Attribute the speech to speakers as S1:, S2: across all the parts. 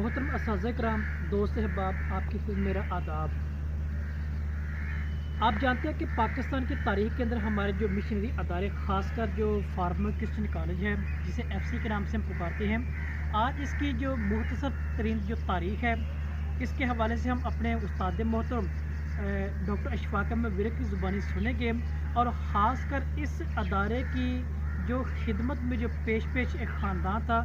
S1: मोहतरम असातिज़ा कराम, दोस्त अहबाब, आपकी खिदमत में मेरा आदाब। आप जानते हैं कि पाकिस्तान की तारीख के अंदर हमारे जो मिशनरी अदारे, ख़ासकर जो फार्मर क्रिश्चियन कॉलेज है, जिसे एफसी के नाम से हम पुकारते हैं, आज इसकी जो मुख्तसर तरीन जो तारीख है, इसके हवाले से हम अपने उस्ताद मोहतरम डॉक्टर अशफाक अहमद विरक की ज़ुबानी सुनेंगे। और ख़ासकर इस अदारे की जो खिदमत में जो पेश पेश एक ख़ानदान था,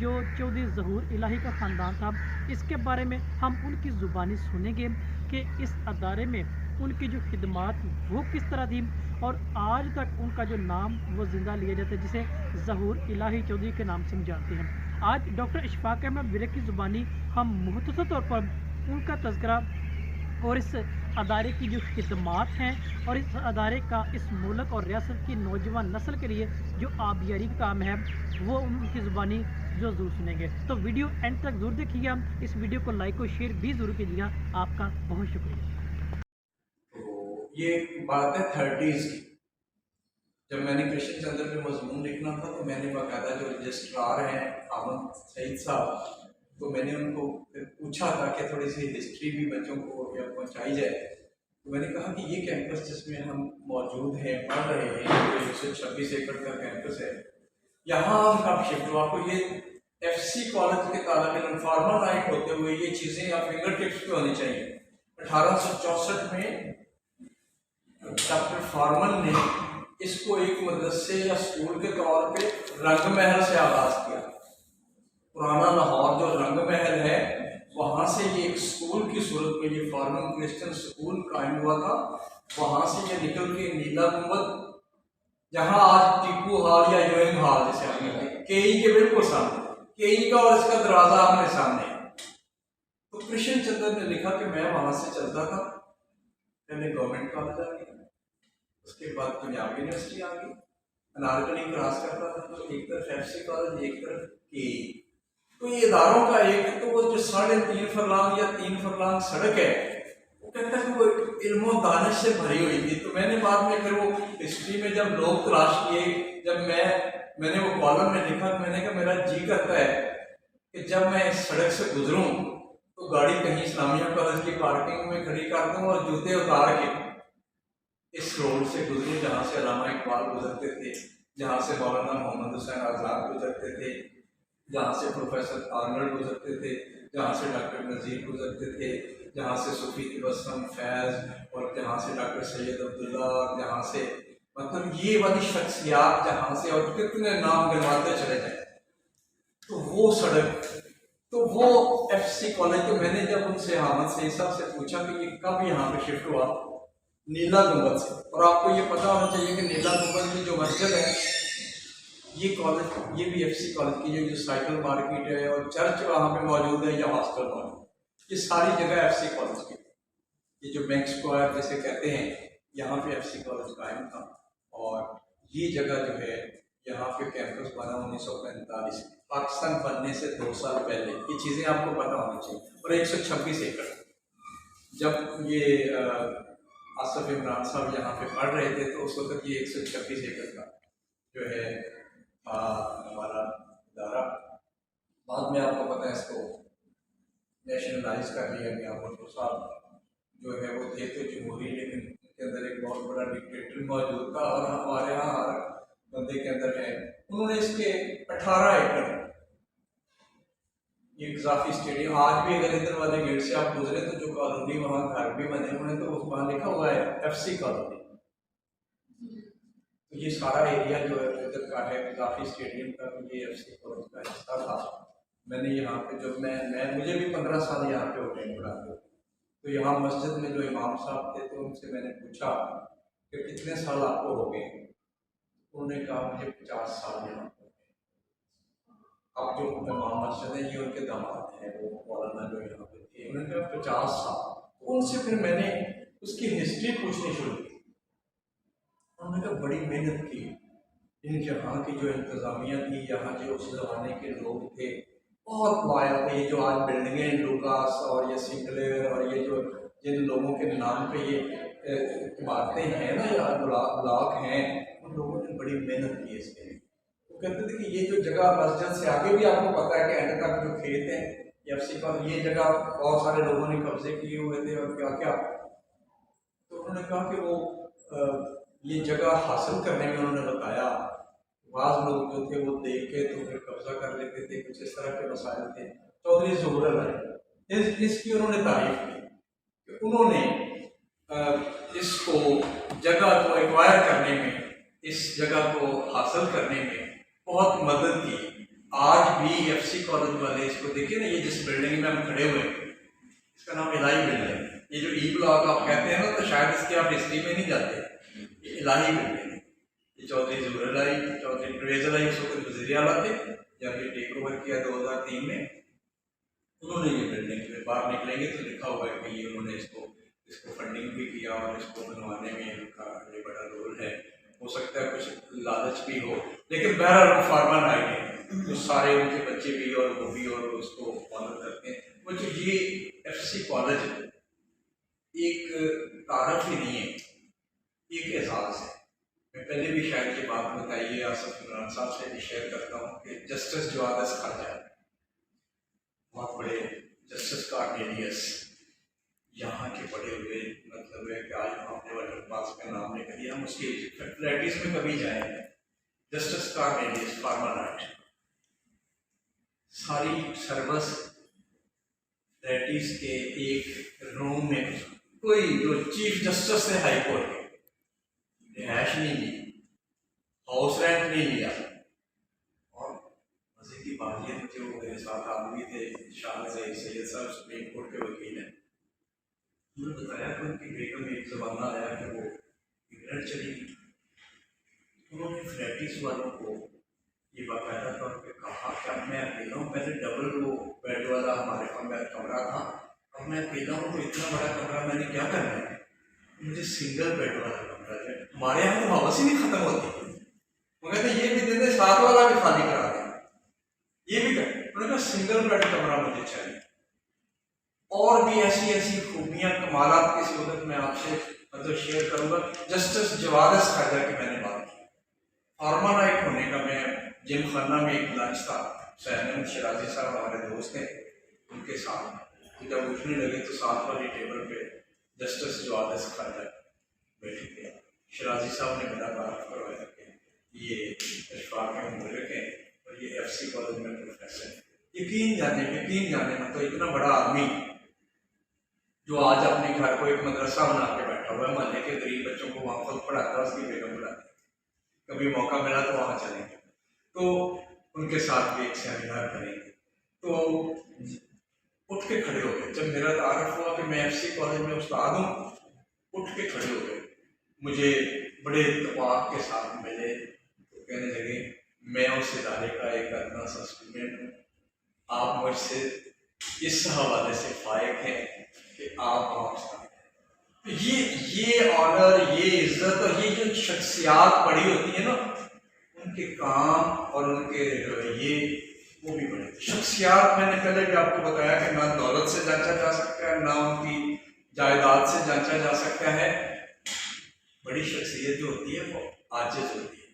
S1: जो चौधरी ज़हूर इलाही का ख़ानदान था, इसके बारे में हम उनकी ज़ुबानी सुनेंगे कि इस अदारे में उनकी जो खिदमात वो किस तरह थी, और आज तक उनका जो नाम वो ज़िंदा लिया जाता है, जिसे ज़हूर इलाही चौधरी के नाम से हम जानते हैं। आज डॉक्टर अशफाक अहमद विरक की ज़ुबानी हम मुख्तसर तौर पर उनका तज़किरा और इस अदारे की जो खिदमात हैं और इस अदारे का इस मुल्क और रियासत की नौजवान नस्ल के लिए जो आबियारी का काम है, वो उनकी ज़ुबानी जो ज़रूर सुनेंगे। तो वीडियो एंड तक ज़रूर देखिएगा। इस वीडियो को लाइक और शेयर भी ज़रूर कीजिएगा। आपका बहुत शुक्रिया।
S2: तो ये बात है 30s की। जब मैंने कृष्ण चंद्र पे मजमून लिखना था तो मैंने बाकायदा जो रजिस्ट्रार हैं अहमद सईद साहब, तो मैंने उनको फिर पूछा था कि थोड़ी सी हिस्ट्री भी बच्चों को पहुँचाई जाए। तो मैंने कहा कि ये कैंपस जिसमें हम मौजूद हैं, पढ़ रहे हैं, जो 126 एकड़ का कैंपस है, यहाँ कब शिफ्ट हुआ? आपको ये FC कॉलेज के तालब इल्म फार्मा लाइफ होते हुए ये चीज़ें आप फिंगर टिप्स पे होनी चाहिए। 1864 में डॉक्टर फार्मल ने इसको एक मदरसे या स्कूल के तौर पे रंग महल से आगाज किया। पुराना लाहौर जो रंग महल है, वहां से ये एक स्कूल की सूरत में ये फार्मल क्रिश्चियन स्कूल कायम हुआ था। वहां से ये निकल के नीला गुंबद, जहां आज टीपू हॉल या यूएन हॉल जैसे हम कहते हैं, केई के बिल्कुल सामने, केई का और इसका दरवाजा आपने सामने है। तो कृष्ण चंद्र ने लिखा कि मैं वहां से चलता था, पहले गवर्नमेंट कॉलेज आ गया, उसके बाद पंजाब यूनिवर्सिटी आ गई, अनारकली क्रॉस करता था, तो एक तरफ FC कॉलेज, एक तरफ के। तो ये इदारों का एक, तो वो जो 3.5 फरलांग या 3 फरलांग सड़क है, वो कहता है वो इल्मो दानिश से भरी हुई थी। तो मैंने बाद में फिर वो हिस्ट्री में जब लोग तलाश किए, जब मैंने वो कॉलम में लिखा, मैंने कहा मेरा जी करता है कि जब मैं इस सड़क से गुजरूं तो गाड़ी कहीं इस्लामिया कॉलेज की पार्किंग में खड़ी कर दूं और जूते उतार के इस रोड से गुजरूं जहाँ से अल्लामा इकबाल गुजरते थे, जहाँ से मौलाना मोहम्मद हुसैन आज़ाद गुजरते थे, जहाँ से प्रोफेसर आर्नल्ड गुजरते थे, जहाँ से डॉक्टर नज़ीर गुजरते थे, जहाँ से सूफी तबस्सुम फैज़, और जहाँ से डॉक्टर सैयद अब्दुल्ला, जहाँ से मतलब ये वाली शख्सियात जहाँ से, और कितने नाम गिनवाते चले जाए। तो वो सड़क, तो वो FC कॉलेज, तो मैंने जब उनसे अहमद सईद साहब से पूछा कि ये कब यहाँ पे शिफ्ट हुआ, नीला गुंबद से। और आपको ये पता होना चाहिए कि नीला गुंबद में जो मस्जिद है, ये कॉलेज, ये भी FC कॉलेज की जो साइकिल मार्केट है और चर्च वहाँ पे मौजूद है या हॉस्टल मौजूद, ये सारी जगह FC कॉलेज की। ये जो बैंक स्क्वायर जैसे कहते हैं, यहाँ पे FC कॉलेज कायम था। और ये जगह जो है, यहाँ पे कैंपस बना 1945, पाकिस्तान बनने से 2 साल पहले। ये चीज़ें आपको पता होनी चाहिए। और 126 एकड़, जब ये आसफ इमरान साहब यहाँ पे पढ़ रहे थे, तो उस वक्त ये 126 एकड़ का जो है हमारा इदारा। बाद में आपको पता है इसको नेशनलाइज कर लिया गया। भुट्टो साहब जो है वो थे तो जमहूरी, लेकिन उनके अंदर एक बहुत बड़ा डिक्टेटर मौजूद था, और हमारे यहाँ हर बंदे के अंदर है। उन्होंने इसके 18 एकड़, ये इजाफी स्टेडियम, आज भी अगर इधर वाले गेट से आप गुजरे तो जो कॉलोनी वहाँ घर भी बने हुए हैं, तो वहाँ लिखा हुआ है FC कॉलोनी। तो ये सारा एरिया जो है इधर का है, इजाफी स्टेडियम का, ये FC कॉलेज का हिस्सा था। मैंने यहाँ पे जब मैं मुझे भी 15 साल यहाँ पे हो गए पढ़ाते, तो यहाँ मस्जिद में जो इमाम साहब थे, तो उनसे मैंने पूछा कि कितने साल आपको हो गए? उन्होंने कहा मुझे 50 साल यहाँ पे। अब जो इमाम मस्जिद है, ये उनके दामाद हैं, वो मौलाना जो यहाँ पे थे, उन्होंने कहा 50 साल। उनसे फिर मैंने उसकी हिस्ट्री पूछनी शुरू की। उन्होंने कहा बड़ी मेहनत की, इन यहाँ की जो इंतज़ामिया थी, यहाँ जो उस ज़माने के लोग थे, बहुत लायक थे। ये जो आज बिल्डिंगें लुकास और ये सिंगलेर और ये जो जिन लोगों के नाम पे ये इमारतें हैं ना या ब्लॉक हैं, उन लोगों ने बड़ी मेहनत की इसके लिए। वो कहते थे कि ये जो जगह मस्जिद से आगे भी आपको पता है कि एंड तक जो खेत हैं, एफसी का ये जगह बहुत सारे लोगों ने कब्जे किए हुए थे और क्या क्या, तो उन्होंने कहा कि वो ये जगह हासिल करने में उन्होंने बताया बाज़ लोग जो थे वो देख के तो फिर कब्जा कर लेते थे, कुछ इस तरह के मसाइल थे। चौधरी ज़ुहर आए इसकी उन्होंने तारीफ की कि उन्होंने इसको जगह को एक्वायर करने में, इस जगह को हासिल करने में बहुत मदद की। आज भी एफसी कॉलेज वाले इसको देखिए ना, ये जिस बिल्डिंग में हम खड़े हुए हैं इसका नाम इलाही बिल्डिंग है। ये जो ई ब्लॉक आप कहते हैं ना, तो शायद इसके आप हिस्ट्री में नहीं जाते, ये इलाही बिल्डिंग है। ये चौधरी ज़ुहर इलाही, चौधरी परवेज़ इलाही उस वक्त वज़ीर आला थे, जब ये टेक ओवर किया 2003 में, उन्होंने ये बिल्डिंग पे बाहर निकलेंगे तो लिखा हुआ है कि ये उन्होंने इसको फंडिंग भी किया और इसको बनवाने में इनका ये बड़ा रोल है। हो सकता है कुछ लालच भी हो, लेकिन बहरहाल वो फार्मर आए हैं तो सारे उनके बच्चे भी और वो भी और उसको फॉलो करते हैं। वो जो ये एफसी कॉलेज एक तारफ ही नहीं है, एक एहसास है। मैं पहले भी शायद ये बात बताई है, आसफ इमरान साहब से भी शेयर करता हूँ कि जस्टिस जवाद खाजा बहुत बड़े जस्टिस कार्नेलियस यहाँ के पढ़े हुए, मतलब है कि आज आपने वाटर पास का नाम लेकर दिया, हम उसकी फैक्टरिटीज में कभी जाएंगे। जस्टिस कार्नेलियस फार्मानाइट, सारी सर्विस फैक्टरिटीज के एक रूम में कोई जो चीफ जस्टिस है हाई कोर्ट के, रिहायश नहीं ली, हाउस रेंट नहीं लिया। और मजे की बात ये थी, वो मेरे साथ आदमी थे शाह सैयद साहब, सुप्रीम कोर्ट के वकील हैं, उन्होंने बताया कि उनकी बेगम एक ज़माना आया कि वो इंग्लैंड चली गई। उन्होंने फ्लैटिस वालों को ये बाकायदा तौर पर कहा कि अब मैं अकेला हूँ, पहले डबल वो बेड वाला हमारे कमरा था, अब मैं अकेला हूँ तो इतना बड़ा कमरा मैंने क्या करना है, मुझे सिंगल बेड वाला कमरा है। हमारे यहाँ तो हवस ही नहीं खत्म होती, वो कहते ये भी दे दे, साथ वाला भी खाली करा दें, ये भी कर। उन्होंने कहा सिंगल बेड कमरा मुझे चाहिए। और भी ऐसी ऐसी खूबियां कमालात की सूरत में आपसे मतलब शेयर करूंगा। जस्टिस जवाद खाजा की मैंने बात की, फार्मानाइट होने का, मैं जिम खाना में एक लंच था, सैन शराजी साहब हमारे दोस्त थे, उनके साथ जब उठने लगे तो साथ वाली टेबल पे जस्टिस जवाद खाजा बैठे थे। शराजी साहब ने मेरा बात करवाया कि ये अशफाक में मुल्क है और ये एफसी कॉलेज में प्रोफेसर है। यकीन जाने मतलब इतना बड़ा आदमी जो आज अपने घर को एक मदरसा बना के बैठा हुआ है, मोहल्ले के गरीब बच्चों को वहाँ खुद पढ़ाता है, उसकी बेगम पढ़ाती है, कभी मौका मिला तो वहाँ चलेंगे, तो उनके साथ भी एक सेमिनार करेंगे। तो उठ के खड़े हो गए, जब मेरा तारुफ हुआ कि मैं एफसी कॉलेज में उस्ताद हूँ, उठ के खड़े हो गए, मुझे बड़े इत्तेफाक के साथ मिले, तो कहने लगे मैं उस इदारे का एक अदना सा स्टूडेंट हूँ, आप मुझसे इस हवाले से फायक हैं कि आप तो ये ऑनर, ये इज्जत और ये जो शख्सियात पड़ी होती है ना, उनके काम और उनके रवैये वो भी बड़े। शख्सियात मैंने पहले भी आपको बताया कि ना दौलत से जांचा जा सकता है, ना उनकी जायदाद से जांचा जा सकता है। बड़ी शख्सियत जो होती है वो आजिज़ होती है,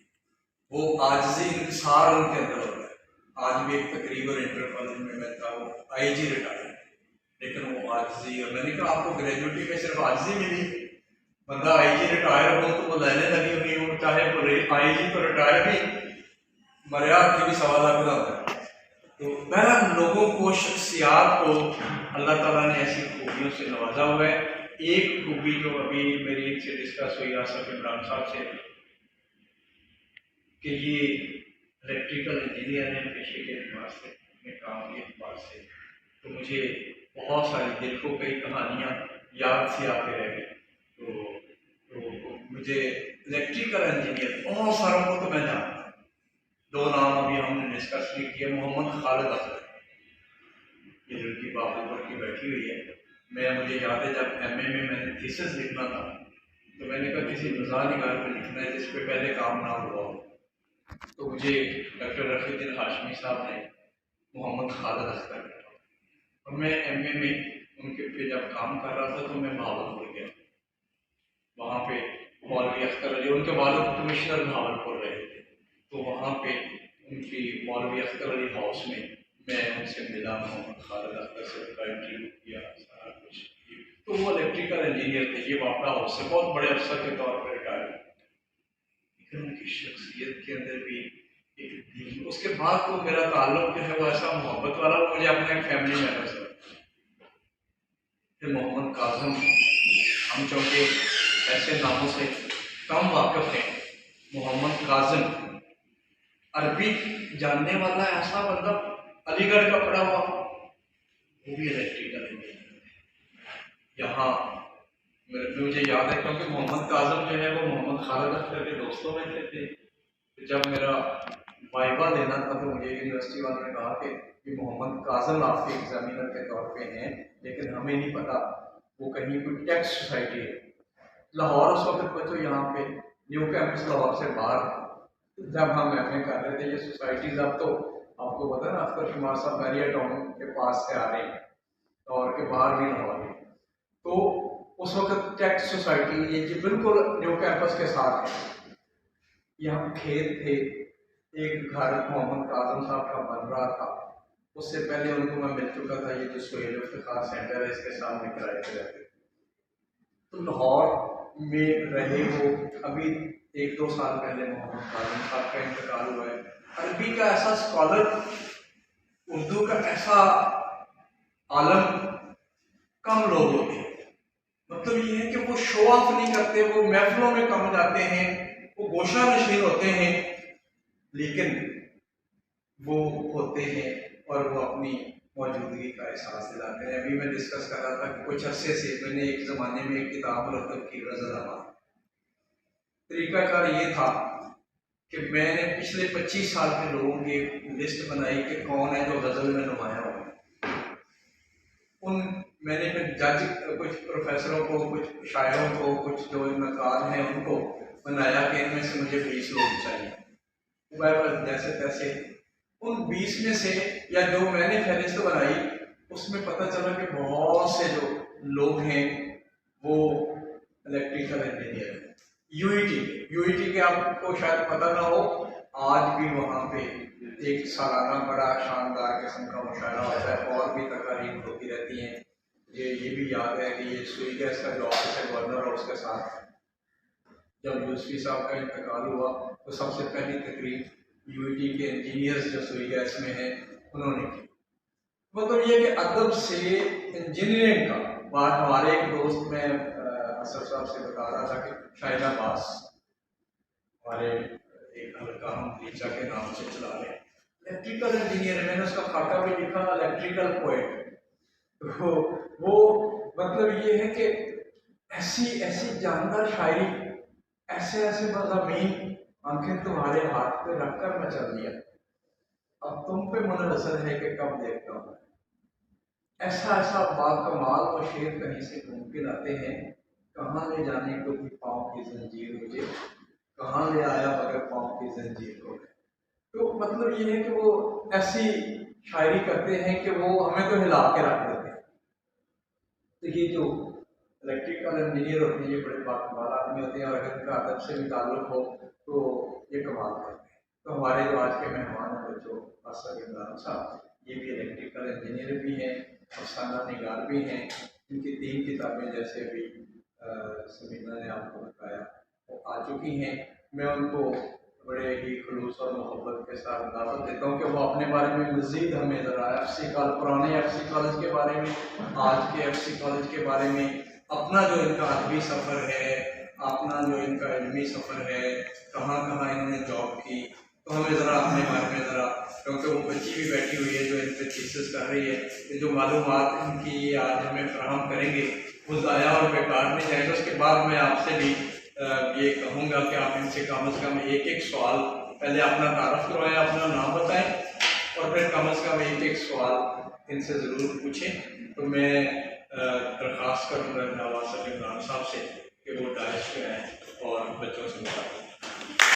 S2: वो आजिज़ी इंकसार उनके अंदर होता है। आज भी एक तकरीब और इंटर कॉलेज में मैं था, वो आईजी रिटायर, लेकिन वो आजिज़ी, और मैंने कहा आपको ग्रेजुएटी में सिर्फ आजिज़ी मिली, बंदा आईजी रिटायर हो तो वो लेने लगी हुई हो, चाहे वो आईजी तो रिटायर भी मरिया के भी सवाल आता है। तो बहरहाल लोगों को, शख्सियात को अल्लाह ताला ने ऐसी खूबियों से नवाजा हुआ है। एक खूबी जो अभी मेरी इनसे डिस्कस हुई आसफ इमरान साहब से, कि ये इलेक्ट्रिकल इंजीनियर हैं पेशे के एतबार से, अपने काम के एतबार से, तो मुझे बहुत सारी दिल को कई कहानियाँ याद सी आते रह गई। तो मुझे इलेक्ट्रिकल इंजीनियर बहुत सारों को तो मैं जानता हूँ, दो नाम अभी हमने डिस्कस नहीं किया, मोहम्मद खालिद अफजल, ये लड़की बाबूपुर की बैठी हुई है। मुझे याद है जब एमए में मैंने थीसिस लिखना था, तो मैंने कहा किसी मज़ार निगार पर लिखना है जिस पे पहले काम ना हुआ हो, तो मुझे डॉक्टर रफ़ीउद्दीन हाशमी साहब ने मोहम्मद खालिद अख्तर कहा, और मैं एमए में उनके पे जब काम कर रहा था तो मैं भावलपुर गया, वहाँ पे मौलवी अख्तर अली, उनके वालिद कमिश्नर भावलपुर रहे थे, तो वहाँ पे उनकी मौलवी अख्तर अली हाउस में मैं उनसे मिला, मोहम्मद खालिद अख्तर से उनका इंटरव्यू किया, सारा कुछ किया। तो वो इलेक्ट्रिकल इंजीनियर थे, ये वापड़ा हाउस से बहुत बड़े अफसर के तौर पर रिटायर, लेकिन उनकी शख्सियत के अंदर भी एक उसके बाद तो मेरा ताल्लुक जो है वो ऐसा मोहब्बत वाला, वो मुझे अपना एक फैमिली मेंबर से। फिर मोहम्मद काजम, हम चूँकि ऐसे नामों से कम वाकिफ हैं, मोहम्मद काजम अरबी जानने वाला ऐसा बंदा, अलीगढ़ का पढ़ा हुआ, वो भी इलेक्ट्रिकल इंजीनियर। यहाँ मुझे याद है क्योंकि मोहम्मद काजम जो है वो मोहम्मद खालिद अख्तर के दोस्तों में थे। जब मेरा वाइवा देना था तो मुझे यूनिवर्सिटी वालों ने कहा कि ये मोहम्मद काजम आपके एग्जामिनर के तौर पे हैं, लेकिन हमें नहीं पता वो कहीं कोई टैक्स सोसाइटी है लाहौर उस वक्त बच्चों यहाँ पे न्यू कैंपस लाहौर से बाहर जब हम एम कर रहे थे, ये सोसाइटीज अब तो आपको पता है ना, अख्तर शुमार साहब बैरियर टाउन के पास से आ रहे हैं और के बाहर भी लाहौर है। तो उस वक्त टैक्स सोसाइटी ये जी बिल्कुल न्यू कैंपस के साथ है। यहाँ खेत थे, एक घर मोहम्मद काजम साहब का बन रहा था, उससे पहले उनको मैं मिल चुका था। ये जो सुहेल इफ्तिखार सेंटर है इसके सामने किराए पे रहते थे। तो लाहौर में रहे वो, अभी 1-2 साल पहले मोहम्मद काजम साहब का इंतकाल हुआ है। अरबी का ऐसा स्कॉलर, उर्दू का ऐसा आलम कम लोग होते हैं। मतलब ये है कि वो शो ऑफ नहीं करते, वो महफिलों में कम जाते हैं, वो गोशा नशीन होते हैं, लेकिन वो होते हैं और वो अपनी मौजूदगी का एहसास दिलाते हैं। अभी मैं डिस्कस कर रहा था कि कुछ अरसे से मैंने एक ज़माने में एक किताब मुरतब की, गज़ल। तरीकाकार ये था कि मैंने पिछले 25 साल के लोगों की लिस्ट बनाई कि कौन है जो गज़ल में नुमाया हो। मैंने फिर जज कुछ प्रोफेसरों को, कुछ शायरों को, कुछ जो नकार हैं उनको बनाया कि इनमें से मुझे 20 लोग चाहिए। जैसे तैसे उन 20 में से या जो मैंने फहरिस्त बनाई उसमें पता चला कि बहुत से जो लोग हैं वो इलेक्ट्रिकल इंजीनियर हैं। यूईटी के आपको शायद पता ना हो, आज भी वहाँ पे एक सालाना बड़ा शानदार किस्म का मुशायरा होता है और भी तकारीर होती रहती हैं। ये भी याद है कि ये सुई गैस का जो ऑफिस है गवर्नर हाउस के साथ, जब यूसुफी साहब का इंतकाल हुआ तो सबसे पहली तकरीब यूईटी के इंजीनियर्स जो सुई गैस में हैं उन्होंने की। मतलब ये कि अदब से इंजीनियरिंग का बात, हमारे एक दोस्त में असर साहब से बता रहा था कि शाहिद अब्बास हमारे एक हल्का हम टीचा के नाम से चला रहे इलेक्ट्रिकल इंजीनियर, मैंने उसका खाका भी लिखा इलेक्ट्रिकल पोएट। तो वो मतलब ये है कि ऐसी ऐसी जानदार शायरी, ऐसे ऐसे मज़ामीन आंखें तुम्हारे हाथ पे रखकर मैं चल दिया, अब तुम पे मुनहसर है कि कब देखता हूँ। ऐसा ऐसा बाकमाल वो शेर कहीं से घूम के लाते हैं, कहाँ ले जाने को भी पाँव की जंजीर मुझे, कहाँ ले आया मगर पाँव की जंजीर को। तो मतलब ये है कि वो ऐसी शायरी करते हैं कि वो हमें तो हिला के रख देते हैं। तो ये जो इलेक्ट्रिकल इंजीनियर होते हैं ये बड़े बाकमाल आदमी होते हैं और अगर इनका अदब से भी ताल्लुक हो तो ये कमाल करते हैं। तो हमारे जो आज के मेहमान हैं बच्चों, असद इमरान साहब, ये भी इलेक्ट्रिकल इंजीनियर भी हैं, अफसाना निगार भी हैं। इनकी 3 किताबें जैसे अभी समीना ने आपको बताया वो आ चुकी हैं। मैं उनको बड़े ही खुलूस और मोहब्बत के साथ दावत देता हूँ कि वो अपने बारे में मज़ीद हमें ज़रा पुराने एफसी कॉलेज के बारे में, आज के एफसी कॉलेज के बारे में, अपना जो इनका अदबी सफ़र है, अपना जो इनका इल्मी सफ़र है, कहाँ कहाँ इन्होंने जॉब की, तो हमें ज़रा अपने बारे में ज़रा, क्योंकि वो बच्ची भी बैठी हुई है जो इन पर थीसिस कर रही है, ये जो मालूमात इनकी ये आज हमें फराहम करेंगे वो ज़ाया और बेकार नहीं जाएगा। उसके बाद मैं आपसे भी ये कहूँगा कि आप इनसे कम से कम एक सवाल पहले अपना तारफ़ करवाएं, अपना नाम बताएं और फिर कम से कम एक सवाल इनसे ज़रूर पूछें। तो मैं दरख्वास्त करूँगा नवाज इमरान साहब से कि वो डायस पे आएँ और बच्चों से बात